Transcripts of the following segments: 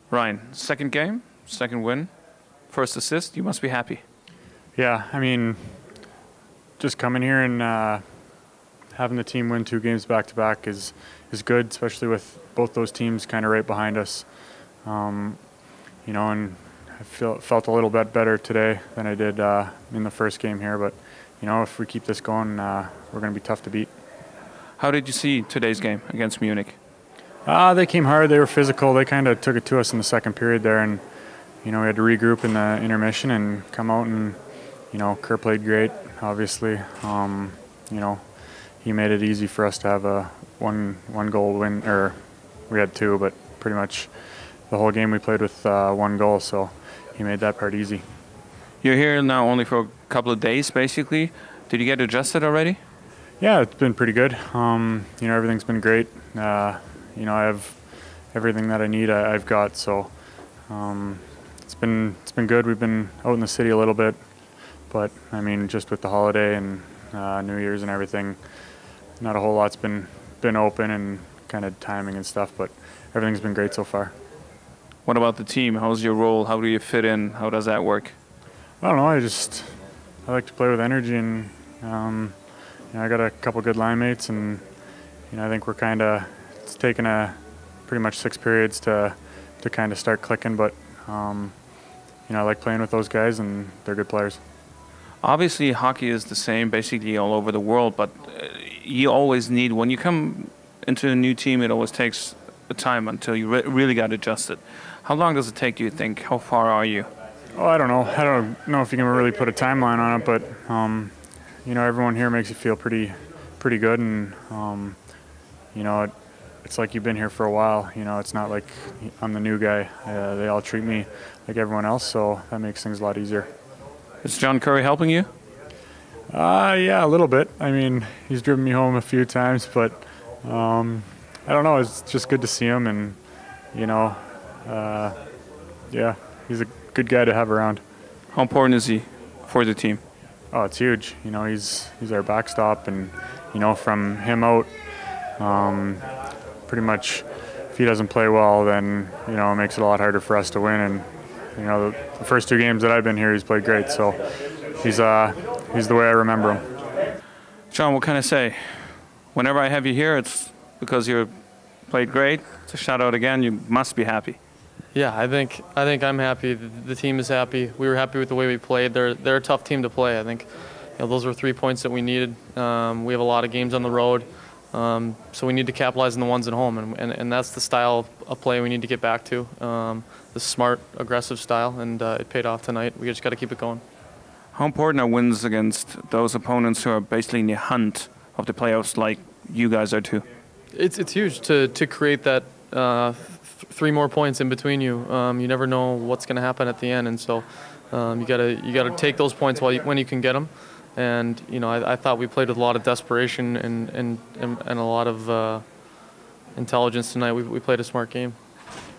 Ryan, second game, second win, first assist. You must be happy. Yeah, I mean, just coming here and having the team win 2 games back-to-back is good, especially with both those teams kind of right behind us. You know, and I felt a little bit better today than I did in the first game here. But, you know, if we keep this going, we're going to be tough to beat. How did you see today's game against Munich? They came hard. They were physical. They kind of took it to us in the second period there. And, you know, we had to regroup in the intermission and come out and, you know, Kerr played great, obviously. You know, he made it easy for us to have a one goal win, or we had 2, but pretty much the whole game we played with 1 goal, so he made that part easy. You're here now only for a couple of days, basically. Did you get adjusted already? Yeah, it's been pretty good. You know, everything's been great. You know, I have everything that I need. I've got, so it's been good. We've been out in the city a little bit, but I mean, just with the holiday and New Year's and everything, not a whole lot's been open and kind of timing and stuff, but everything's been great so far. What about the team? How's your role? How do you fit in? How does that work? I don't know. I like to play with energy, and you know, I got a couple good line mates, and you know, I think it's taken pretty much 6 periods to kind of start clicking, but you know, I like playing with those guys, and they're good players. Obviously, hockey is the same basically all over the world, but you always need, when you come into a new team, it always takes a time until you really got adjusted. How long does it take, do you think? How far are you? Oh, I don't know. I don't know if you can really put a timeline on it, but you know, everyone here makes you feel pretty good, and you know, it's like you've been here for a while. You know, it's not like I'm the new guy. They all treat me like everyone else, so that makes things a lot easier. Is John Curry helping you? Yeah, a little bit. I mean, he's driven me home a few times, but I don't know. It's just good to see him, and you know, yeah, he's a good guy to have around. How important is he for the team? Oh, it's huge. You know, he's our backstop, and you know, from him out, pretty much, if he doesn't play well, then you know, it makes it a lot harder for us to win. And you know, the first 2 games that I've been here, he's played great. So he's the way I remember him. John, what can I say? Whenever I have you here, it's because you played great. It's a shout out again. You must be happy. Yeah, I think I'm happy. The team is happy. We were happy with the way we played. They're a tough team to play. I think, you know, those were 3 points that we needed. We have a lot of games on the road, so we need to capitalize on the ones at home, and that's the style of play we need to get back to. The smart, aggressive style, and it paid off tonight. We just got to keep it going. How important are wins against those opponents who are basically in the hunt of the playoffs, like you guys are too? It's huge to create that 3 more points in between you. You never know what's going to happen at the end, and so you gotta take those points when you can get them. And you know, I thought we played with a lot of desperation and a lot of intelligence tonight. We played a smart game.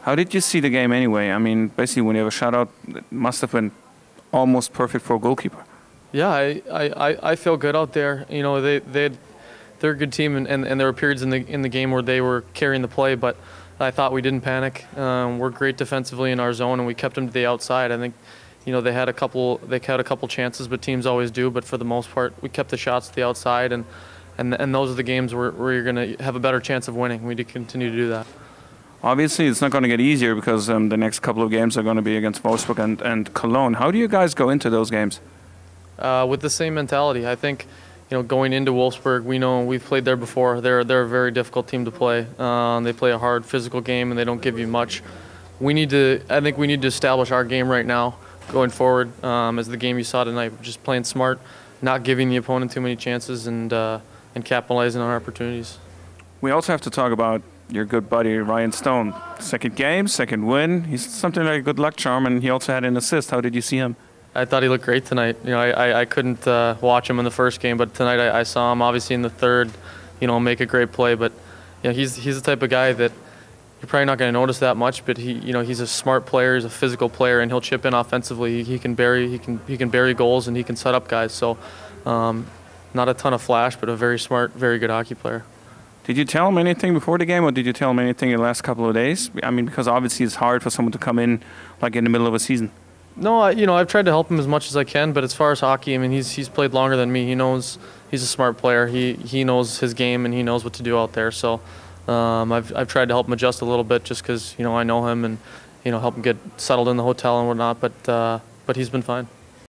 How did you see the game anyway? I mean, basically, when you have a shutout, it must have been almost perfect for a goalkeeper. Yeah, I feel good out there. You know, they're a good team, and there were periods in the game where they were carrying the play, but I thought we didn't panic. We're great defensively in our zone, and we kept them to the outside. I think, you know, they had a couple chances, but teams always do. But for the most part, we kept the shots to the outside, and those are the games where you're going to have a better chance of winning. We need to continue to do that. Obviously, it's not going to get easier because the next couple of games are going to be against Wolfsburg and Cologne. How do you guys go into those games? With the same mentality. I think, you know, going into Wolfsburg, we know we've played there before. They're a very difficult team to play. They play a hard physical game, and they don't give you much. I think we need to establish our game right now, going forward, as the game you saw tonight. Just playing smart, not giving the opponent too many chances, and capitalizing on our opportunities. We also have to talk about your good buddy Ryan Stone. Second game, second win. He's something like a good luck charm, and he also had an assist. How did you see him? I thought he looked great tonight. You know, I couldn't watch him in the first game, but tonight I saw him obviously in the third, you know, make a great play. But you know, he's the type of guy that you're probably not going to notice that much. But he's a smart player, he's a physical player, and he'll chip in offensively. He can bury goals, and he can set up guys. So not a ton of flash, but a very smart, very good hockey player. Did you tell him anything before the game, or did you tell him anything in the last couple of days? I mean, because obviously it's hard for someone to come in like in the middle of a season. No, I've tried to help him as much as I can, but as far as hockey, I mean, he's played longer than me. He knows he's a smart player. He knows his game and he knows what to do out there. So I've tried to help him adjust a little bit just because I know him and help him get settled in the hotel and whatnot. But he's been fine.